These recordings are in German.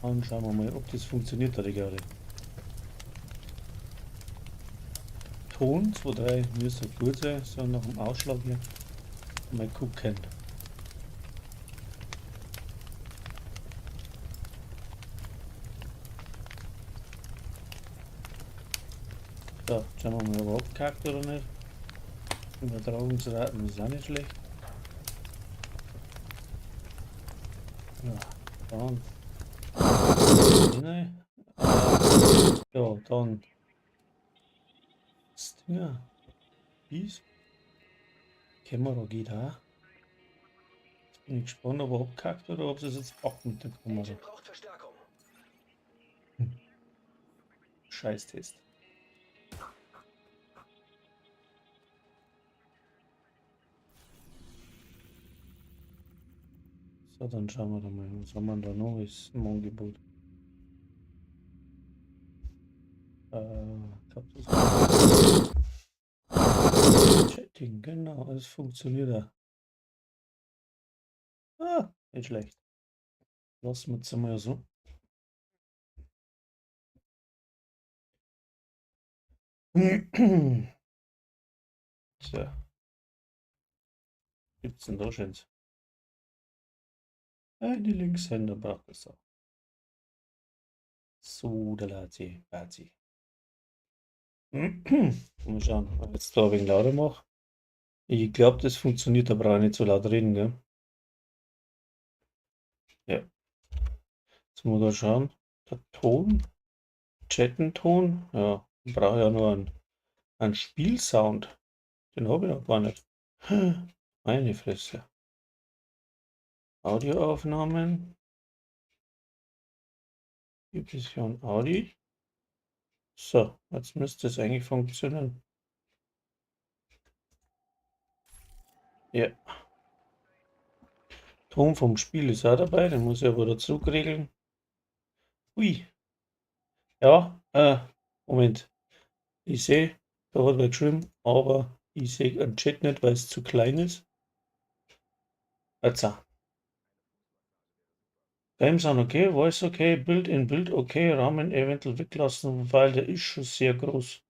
Und schauen wir mal, ob das funktioniert da gerade. Ton 2, 3 müsste gut sein, so nach dem Ausschlag hier. Mal gucken. So, schauen wir mal, ob er abgehackt oder nicht. Übertragungsraten ist auch nicht schlecht. Ja, dann. Hinein. Ja, dann. Stinger. Dies. Kamera geht auch. Jetzt bin ich gespannt, ob er abgehackt oder ob sie es jetzt packt mit der Kamera. Braucht Verstärkung. Scheiß-Test. So, dann schauen wir da mal, was haben wir da noch ist im Angebot. Ich glaub, das Chatting, genau, es funktioniert da. Ah, nicht schlecht. Lassen wir jetzt einmal so. So, gibt's denn da schon? Die Linkshänder braucht es auch. So, der Lazi, Bazi. Mal schauen, ob ich jetzt da ein wenig lauter mache. Ich glaube, das funktioniert, aber auch nicht so laut reden, gell? Ja. Jetzt muss man da schauen. Der Ton, Chattenton, ja, brauche ja nur einen Spielsound. Den habe ich noch gar nicht. Meine Fresse. Audioaufnahmen. Gibt es hier ein Audi? So, jetzt müsste es eigentlich funktionieren. Ja. Ton vom Spiel ist auch dabei, den muss ich aber dazu regeln. Ui. Ja, Moment. Ich sehe, da hat wer geschrieben, aber ich sehe einen Chat nicht, weil es zu klein ist. Jetzt. Game Sound okay, Voice okay, Bild in Bild okay, Rahmen eventuell weglassen, weil der ist schon sehr groß.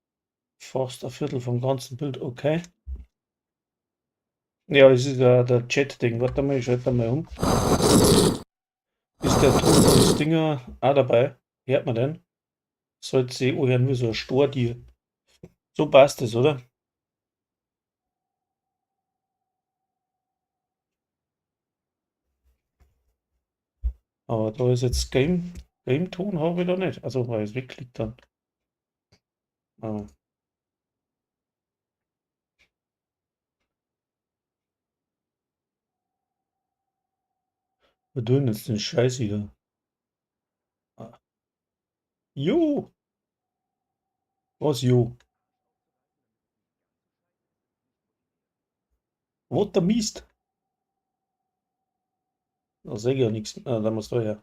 Fast ein Viertel vom ganzen Bild okay. Ja, es ist ja der Chat-Ding. Warte mal, ich schalte mal um. Ist der Ton vom Stinger auch dabei? Hört man den? Sollte sie anhören wie so ein Stortier. So passt es, oder? Aber da ist jetzt Game-Ton habe ich da nicht. Also, weil es wegklickt dann. Aber wir tun jetzt den Scheiß wieder. Ah. Jo! Was jo? What der Mist? Da sehe ich ja nichts. Ah, da muss da her.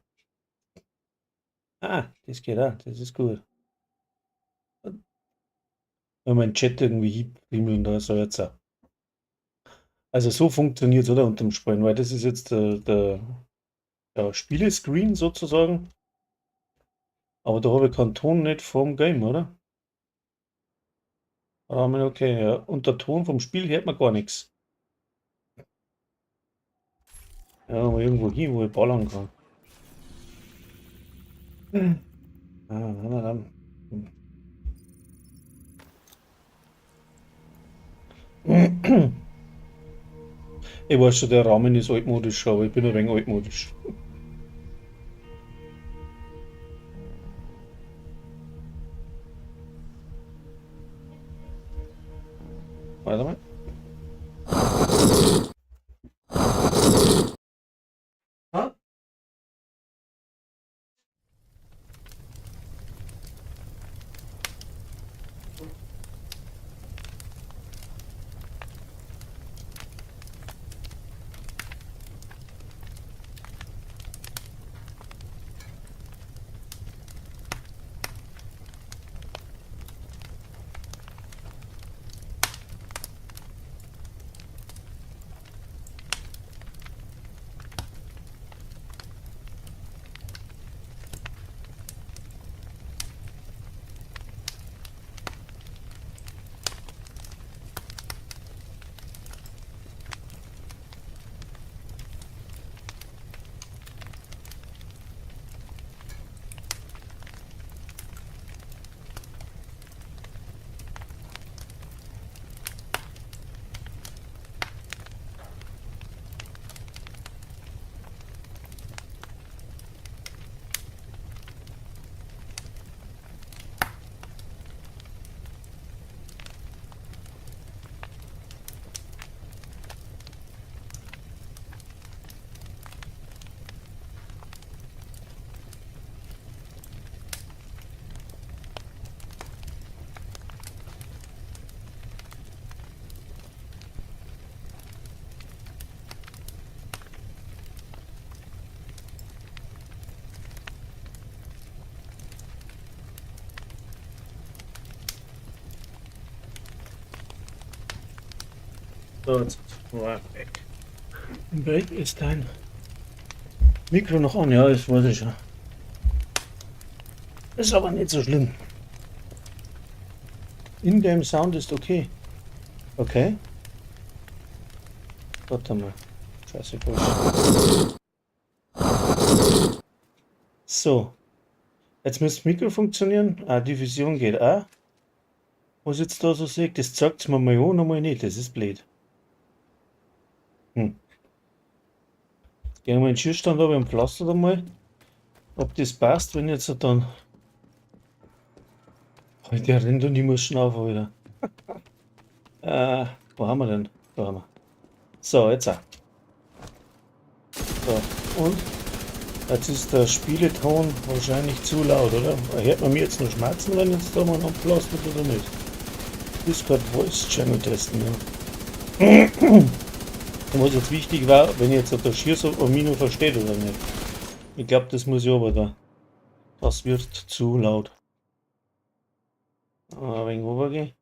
Ah, das geht auch. Das ist gut. Wenn man den Chat irgendwie hinbringen, da ist er jetzt auch. Also so funktioniert es, oder? Unterm Spielen, weil das ist jetzt der ja, Spielescreen sozusagen. Aber da habe ich keinen Ton nicht vom Game, oder? Rahmen, okay, ja. Und der Ton vom Spiel hört man gar nichts. Ja, mal irgendwo hin, wo ich ballern kann. Ah, na, dann. Ich weiß schon, der Rahmen ist altmodisch, aber ich bin ein wenig altmodisch. Warte mal. Ah? So, jetzt war weg. Weg ist dein Mikro noch an, ja, das weiß ich schon. Ist aber nicht so schlimm. In-game Sound ist okay. Okay. Warte mal. Scheiße, gut. So. Jetzt müsste das Mikro funktionieren. Ah, die Vision geht auch. Was jetzt da so sehe, das zeigt es mir mal an, nochmal nicht. Das ist blöd. Hm. Jetzt gehen wir in den Schierstand aber und pflastern da mal. Ob das passt, wenn jetzt dann. Oh, der rennt und ich muss schnaufen wieder. Wo haben wir denn? Da haben wir. So, jetzt auch. So, und? Jetzt ist der Spieleton wahrscheinlich zu laut, oder? Hört man mir jetzt noch schmerzen, wenn jetzt da mal noch pflastert oder nicht? Discord Voice Channel testen, ja. Und was jetzt wichtig war, wenn ich jetzt das hier so Amino versteht oder nicht. Ich glaube, das muss ich aber da. Das wird zu laut. Ein wenig rübergehen.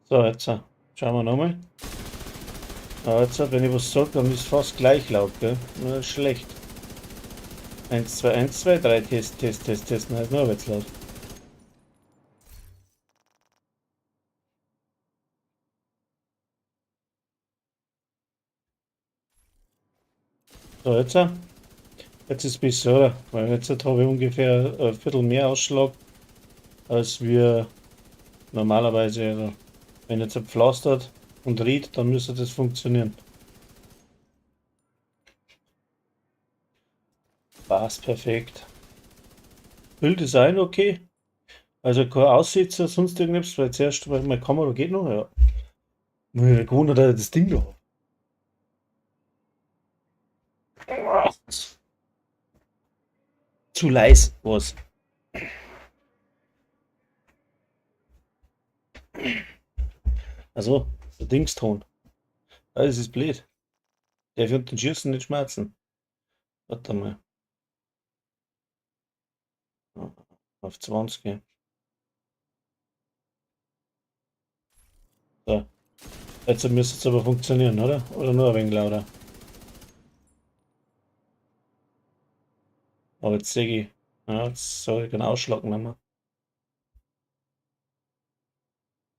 So, jetzt schauen wir nochmal. Jetzt, wenn ich was sage, dann ist es fast gleich laut, gell? Na, schlecht. 1, 2, 1, 2, 3, Test, Test, Test, Test. Na, ist nur jetzt laut. So, jetzt. Jetzt ist es besser, oder? Weil jetzt habe ich ungefähr ein Viertel mehr Ausschlag, als wir normalerweise. Also, wenn jetzt pflastert und riet, dann müsste das funktionieren. Passt perfekt. Bilddesign okay. Also kein Aussitzer, sonst irgendwas, weil zuerst, weil meine Kamera geht noch, ja. Ich gewundert, dass ich das Ding da habe. Zu leise was. Also, der Dingston. Das ist blöd. Der wird den Schießen nicht schmerzen. Warte mal. Auf 20 gehen. So. Jetzt müsste es aber funktionieren, oder? Oder nur ein wenig lauter. Aber jetzt sehe ich. Ja, jetzt soll ich den Ausschlag nehmen.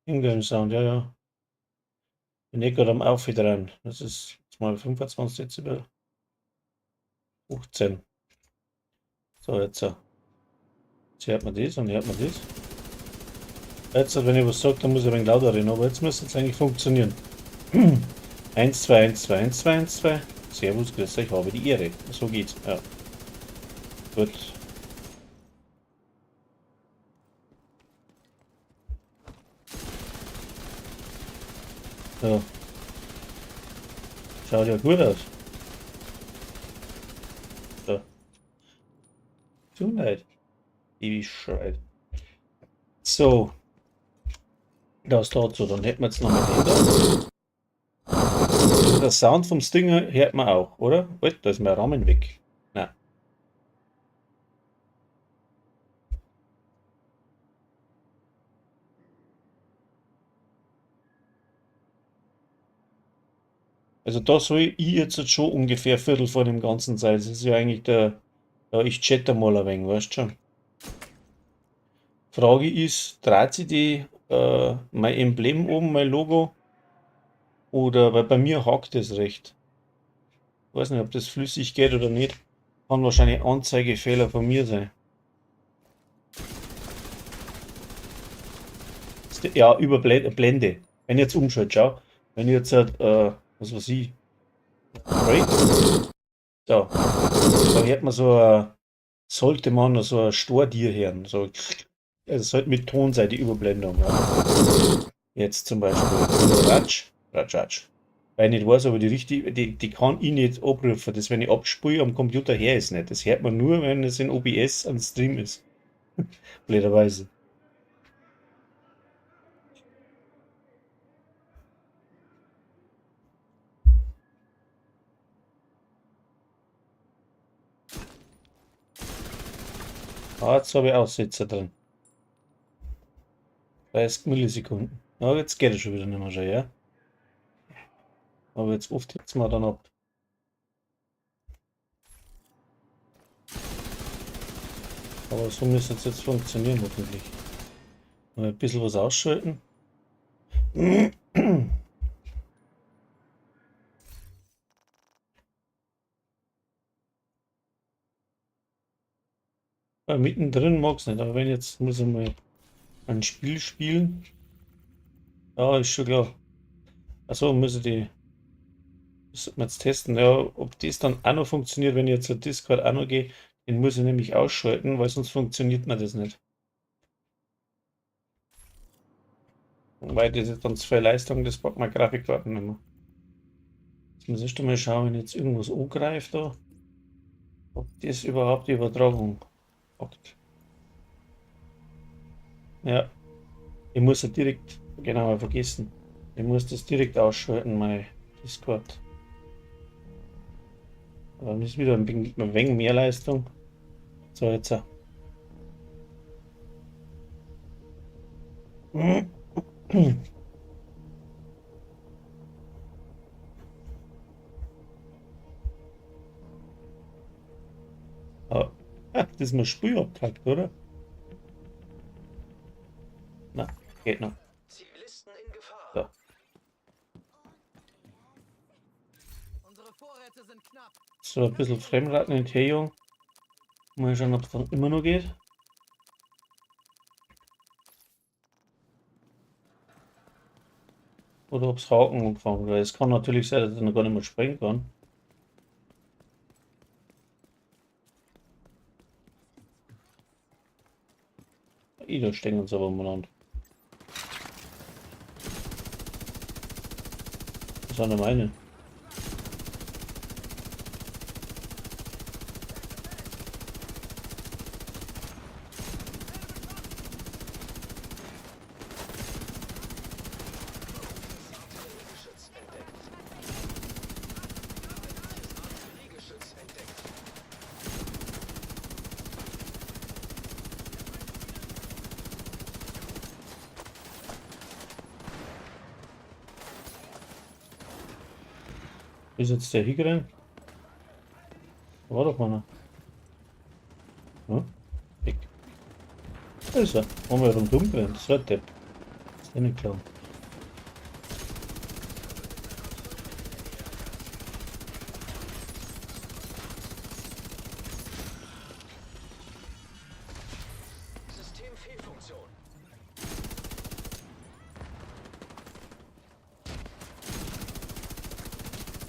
Ingame Sound, ja, ja. Bin eh gerade am Aufhören. Das ist jetzt mal 25 Dezibel. 15. So, jetzt. Jetzt hört man das und hört man das. Jetzt, wenn ich was sage, dann muss ich ein wenig lauter reden, aber jetzt müsste es eigentlich funktionieren. 1, 2, 1, 2, 1, 2, 1, 2. Servus, grüß euch, habe die Ehre. So geht's. Ja. Gut. So. Schaut ja gut aus. So. Tut mir leid. Ewig schreit. So. Das dazu. Dann hätten wir jetzt noch mal den da. Also der Sound vom Stinger hört man auch, oder? Halt, da ist mein Rahmen weg. Nein. Also da soll ich jetzt schon ungefähr Viertel von dem Ganzen sein. Das ist ja eigentlich der. Ja, ich chatte mal ein wenig, weißt du schon. Frage ist, dreht sich mein Emblem oben, mein Logo? Oder, weil bei mir hakt es recht. Weiß nicht, ob das flüssig geht oder nicht. Kann wahrscheinlich Anzeigefehler von mir sein. Ja, über Blende. Wenn ich jetzt umschaut, schau. Wenn ich jetzt, was weiß ich, Break. So, da hört man sollte man noch so ein Stortier hören. So, also sollte mit Ton sein, die Überblendung. Ja. Jetzt zum Beispiel Ratsch, Ratsch, Ratsch. Weil ich nicht weiß, aber die kann ich nicht abrufen. Das, wenn ich abspiele am Computer, her ist nicht. Das hört man nur, wenn es in OBS am Stream ist. Blöderweise. Ah, jetzt habe ich Aussetzer drin. 30 Millisekunden. Ja, jetzt geht es schon wieder nicht mehr schon, ja. Aber jetzt oft hitzt man dann ab. Aber so müsste es jetzt funktionieren, hoffentlich. Mal ein bisschen was ausschalten. Mittendrin mag es nicht, aber wenn jetzt muss ich mal ein Spiel spielen. Ja, ist schon klar. Achso, müssen wir jetzt testen, ja, ob das dann auch noch funktioniert, wenn ich jetzt zur Discord auch noch gehe. Den muss ich nämlich ausschalten, weil sonst funktioniert mir das nicht. Weil das ist dann zu viel Leistung, das packt meine Grafikkarten nicht mehr. Jetzt muss ich erst mal schauen, wenn jetzt irgendwas angreift da, ob das überhaupt die Übertragung packt. Ja, ich muss ja direkt, genau, vergessen. Ich muss das direkt ausschalten, mein Discord. Aber dann ist wieder ein wenig mehr Leistung. So, jetzt. Ah, das ist mir Sprüh abgehackt, oder? Na, geht noch. Zivilisten in Gefahr. So. Unsere Vorräte sind knapp. So, ein bisschen Fremdrattenentstehung. Mal schauen, ob es dann immer noch geht. Oder ob es Haken angefangen hat. Es kann natürlich sein, dass er noch gar nicht mehr springen kann. Da stehen uns aber umeinander. Das ist eine meine. Wie ist jetzt der hingerannt? Da war doch einer. Ja, weg. Da ist er. Haben wir rundum gerannt. Das war ein Depp. Ist ja nicht klar. Systemfehlfunktion.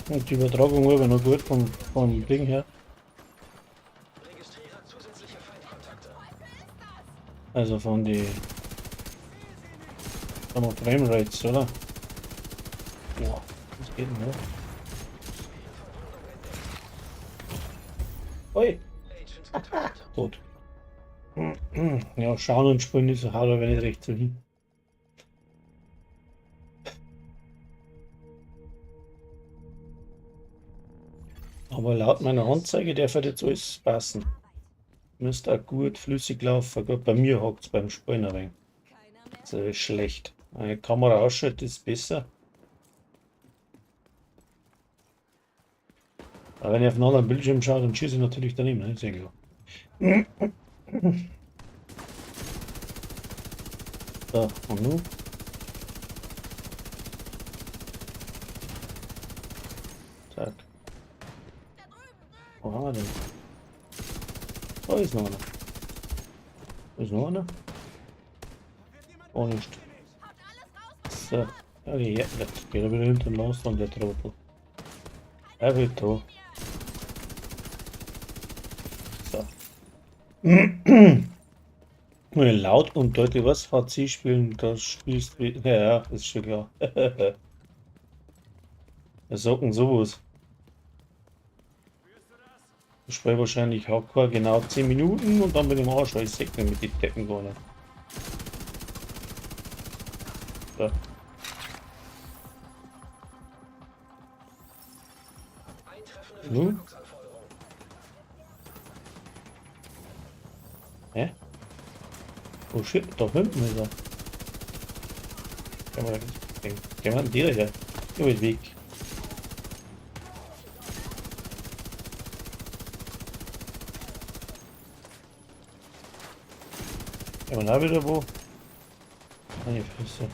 Und die Übertragung war noch gut vom Ding her. Registriere zusätzliche Feindkontakte. Also von die Frame Rates, oder? Ja, das geht noch. Ui, Agent getötet. tot. Ja, schauen und spielen ist so hart, wenn ich recht so hin. Aber laut meiner Anzeige darf jetzt alles passen. Müsste auch gut flüssig laufen. Gut, bei mir hakt es beim Spielen ein wenig. Das ist schlecht. Eine Kamera ausschalten ist besser. Aber wenn ich auf einen anderen Bildschirm schaue, dann schieße ich natürlich daneben, ne? Ist ja klar. So, und nun? Zack. Wo haben wir denn? Da ist noch einer. Da ist noch einer. Oh, nicht. So. Okay, ja, jetzt geht er wieder hinten los und der Trottel. Er wird da. So. Laut und deutlich was VC spielen, das spielst du. Ja, ist schon klar. Wir sagen sowas. Ich spiele wahrscheinlich Hardcore genau 10 Minuten und dann bin ich im Arsch, weil ich segne mit den Deppen gar nicht. So. Nun? Hä? Oh shit, da hinten ist er. Gehen wir an dir her. Du bist weg. Gehen wir auch wieder wo? Meine Fresse.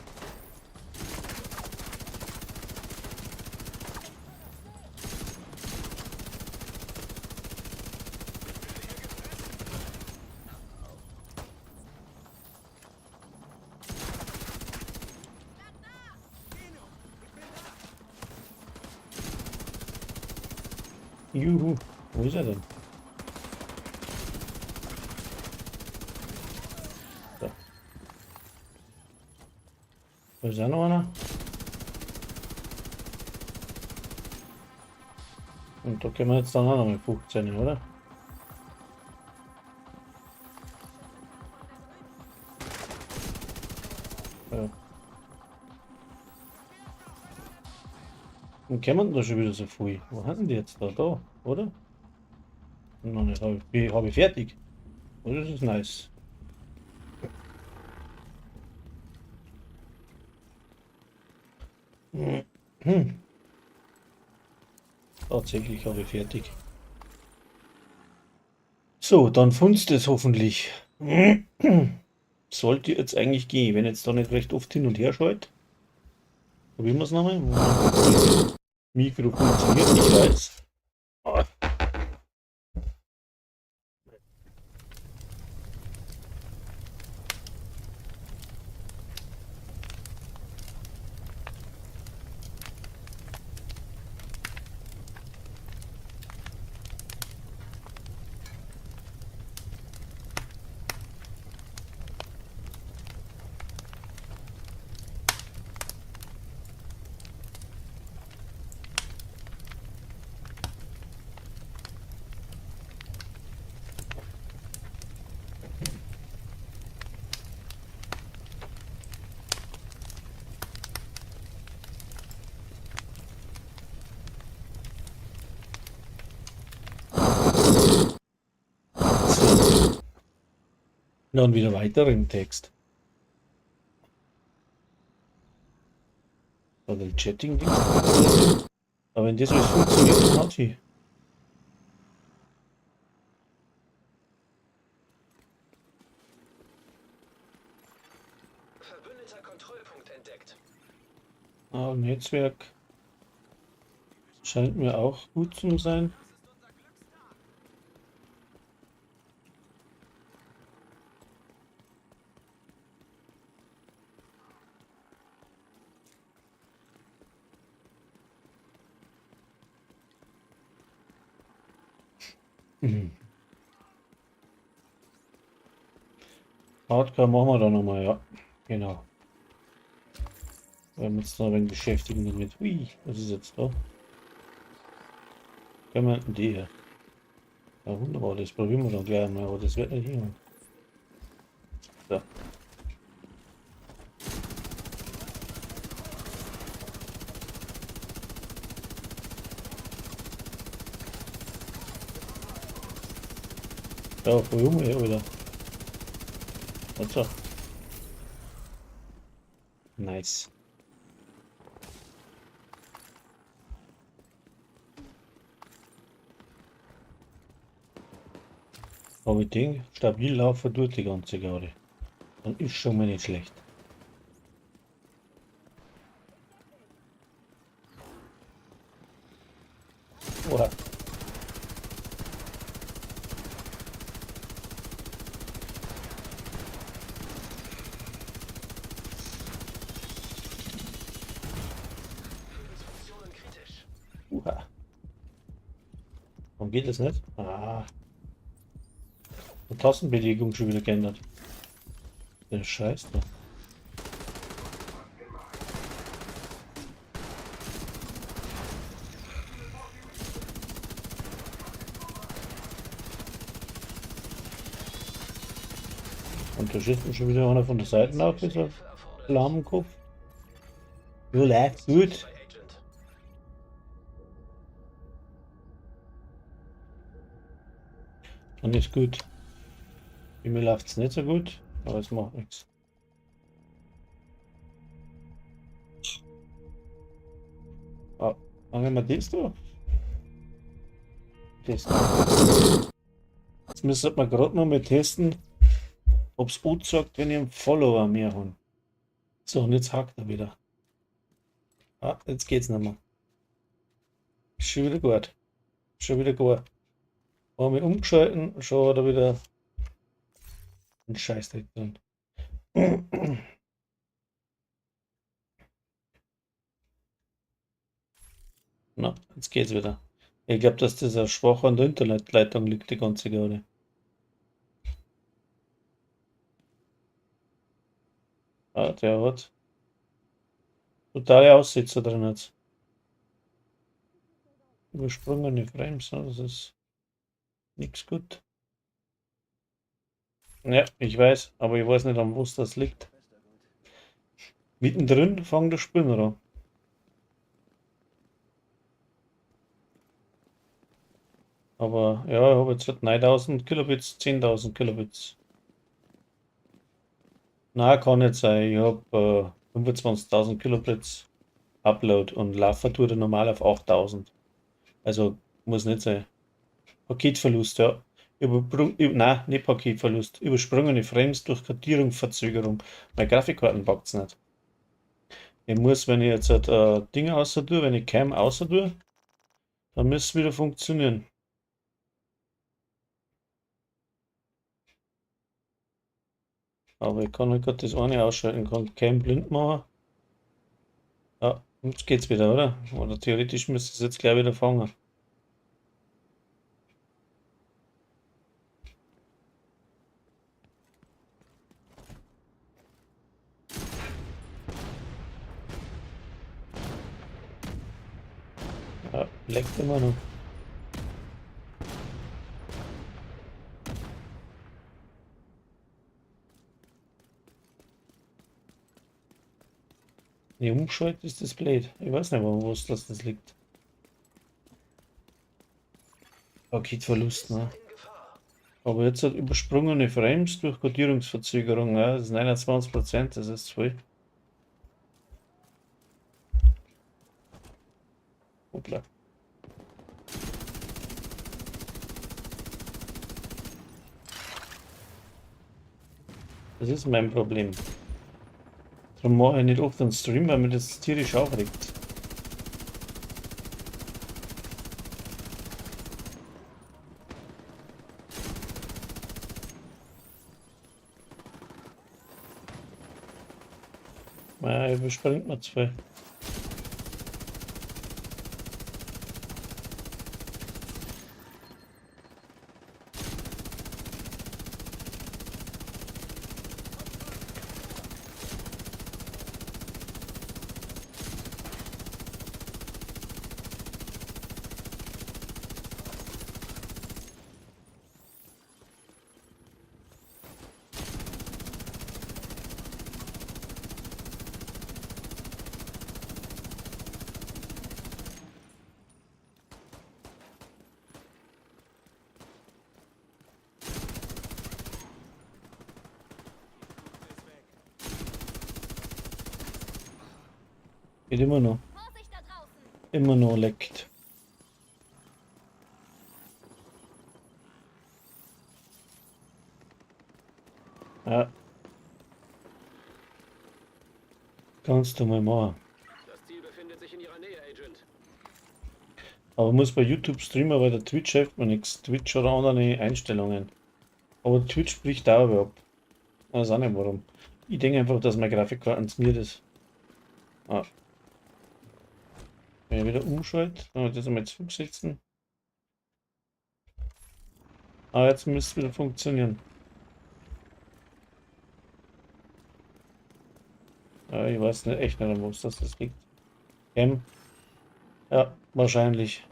Juhu, wo ist er denn? So. Wo ist auch noch einer? Und da können wir jetzt dann auch noch mal 15, oder? Ja. Und kommen da schon wieder so viel? Wo haben die jetzt da? Da, oder? Noch nicht, hab ich fertig. Oh, das ist nice. Hm. Tatsächlich habe ich fertig. So, dann funzt es hoffentlich. Sollte jetzt eigentlich gehen, wenn jetzt da nicht recht oft hin und her schaltet. Probieren wir es nochmal. Mikro funktioniert, ich weiß. Ah. So. Dann wieder weiter im Text. Oder ein Chatting-Ding. Aber wenn das alles funktioniert, dann hat sie. Verbündeter Kontrollpunkt entdeckt. Ah, Netzwerk scheint mir auch gut zu sein. Mhm. Hardcore machen wir dann nochmal, ja. Genau. Wir haben uns noch ein wenig beschäftigen damit. Ui, was ist jetzt da? Können wir denn die hier? Ja, wunderbar, das probieren wir dann gleich mal, aber das wird nicht hin. So. Ja, probieren wir ja wieder. Also. Nice. Aber ich denke, stabil laufen tut die ganze Garde. Dann ist schon mal nicht schlecht. Oha. Funktionen kritisch. Oha. Warum geht das nicht? Ah. Die Tastenbelegung schon wieder geändert. Der Scheiß da. Und da schießt mir schon wieder einer von der Seite auf, dieser Hilfe erforderlich. Flammenkopf. Relax, gut. Bei Agent. Dann ist gut. Bei mir läuft es nicht so gut, aber es macht nichts. Machen wir das da? Das. Jetzt müssen wir gerade noch mal testen, ob es anzeigt, wenn ich einen Follower mehr habe. So, und jetzt hakt er wieder. Ah, jetzt geht's nicht mehr. Ist schon wieder gut. Schon wieder gut. Haben wir umgeschalten, schon hat er wieder einen Scheißdreck drin. Na, jetzt geht's wieder. Ich glaube, dass das auch schwach an der Internetleitung liegt, die ganze Garde. Ah, der hat totale Aussetzer drin jetzt. Übersprungene Frames, ne, das ist nichts gut. Ja, ich weiß, aber ich weiß nicht, an was das liegt. Mittendrin fängt der Spinner an. Aber ja, ich habe jetzt halt 9000 Kilobits, 10.000 Kilobits. Na, kann nicht sein. Ich habe 25.000 Kilobits Upload und laufen tut er normal auf 8000. Also muss nicht sein. Paketverlust, ja. Nein, nicht Paketverlust. Übersprungene Frames durch Kartierung, Meine Grafikkarten packt es nicht. Ich muss, wenn ich jetzt halt, Dinge außer tue, wenn ich Cam außer tue, dann müsste es wieder funktionieren. Aber ich kann halt gerade das eine ausschalten, kann Cam blind machen. Ja, jetzt geht's wieder, oder? Oder theoretisch müsste es jetzt gleich wieder fangen. Ja, leckt immer noch. Nee, umgeschaltet ist das blöd. Ich weiß nicht, wo es das liegt. Paketverlust, ne? In Gefahr. Aber jetzt hat übersprungene Frames durch Codierungsverzögerung, ja, das ist 29%, das ist voll. Hoppla. Das ist mein Problem. Darum mache ich nicht oft einen Stream, weil mir das tierisch aufregt. Ja, überspringt mir zwei. Geht immer noch. Vorsicht da draußen! Immer noch leckt. Ja. Kannst du mal machen. Das Ziel befindet sich in Ihrer Nähe, Agent. Aber muss bei YouTube streamen, weil der Twitch hilft mir nichts. Twitch hat andere Einstellungen. Aber Twitch bricht auch ab. Ich weiß auch nicht warum. Ich denke einfach, dass meine Grafikkarte mir das. Ah. Wenn ich wieder umschalte, dann wir das einmal zurücksetzen. Ah, jetzt müsste es wieder funktionieren. Ja, ich weiß nicht, echt nicht, an was das liegt. Ja, wahrscheinlich.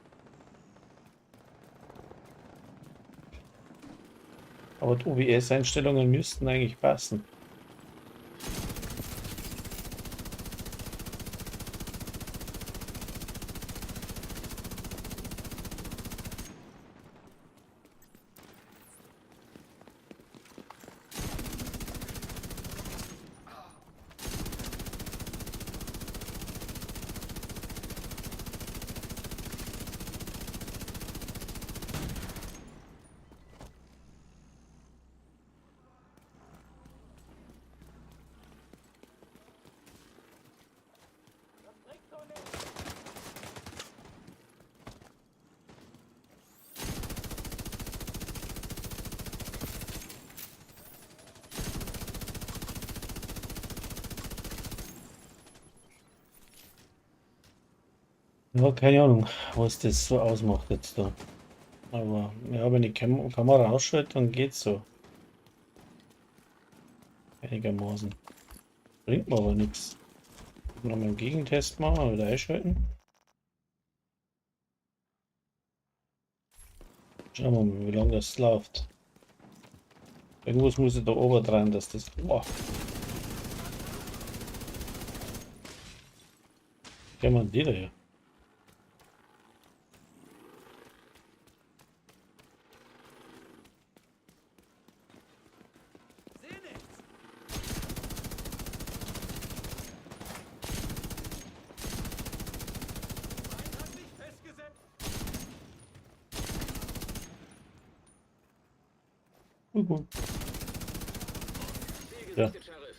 Aber die OBS-Einstellungen müssten eigentlich passen. Ja, keine Ahnung, was das so ausmacht jetzt da. Aber ja, wenn ich Kamera ausschalte, dann geht's so. Einigermaßen. Bringt mir aber nichts. Nochmal einen Gegentest machen, wieder einschalten. Schauen wir mal, wie lange das läuft. Irgendwas muss ich da oben dran, dass das. Boah, kann man die da her? Gut. Ziel Ja. gesichtet, Sheriff.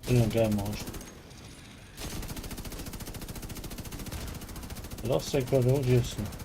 Bin dann gleich am Arsch. Lass dich gerade hochschießen.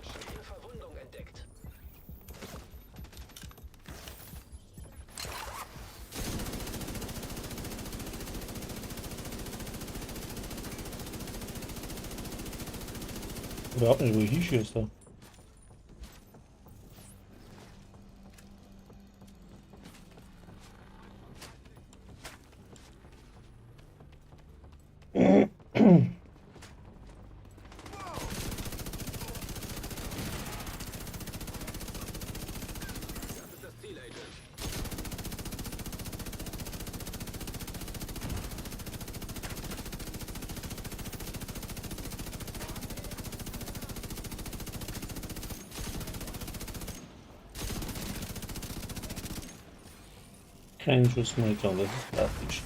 Schwere Verwundung entdeckt. Überhaupt nicht, wo ich hinschieße da. Das ist das Ziel, Agent. Kein Schuss mehr dran, das ist praktisch.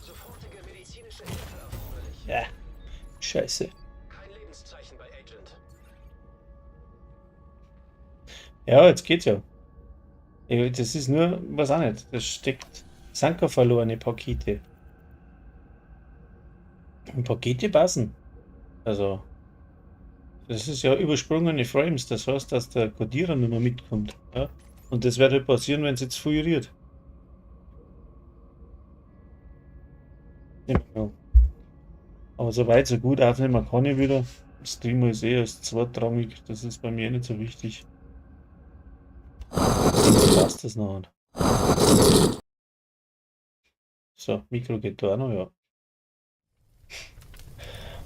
Sofortige medizinische Hilfe erforderlich. Ja, scheiße. Kein Lebenszeichen bei Agent. Ja, jetzt geht's ja. Ja, das ist nur, was auch nicht. Das steckt Sanker verlorene Pakete. Und Pakete passen. Also, das ist ja übersprungene Frames. Das heißt, dass der Codierer nicht mehr mitkommt. Ja? Und das wird halt passieren, wenn es jetzt feueriert. Ja. Aber so weit, so gut aufnehmen kann ich wieder. Streamer ist eh als zweitrangig. Das ist bei mir nicht so wichtig. Passt das noch an. So, Mikro geht da auch noch, ja.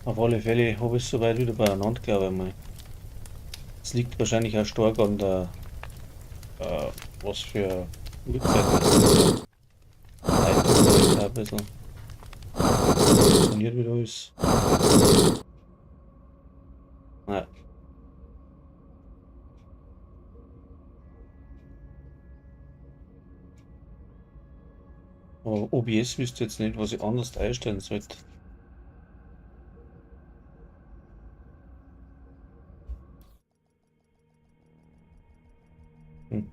Auf alle Fälle habe ich es soweit wieder beieinander, glaube ich mal. Es liegt wahrscheinlich auch stark an der, was für Uhrzeit das ist. Leitung vielleicht auch ein bisschen. Funktioniert wieder alles. Ja. Aber OBS wüsste jetzt nicht, was ich anders einstellen sollte. Hm.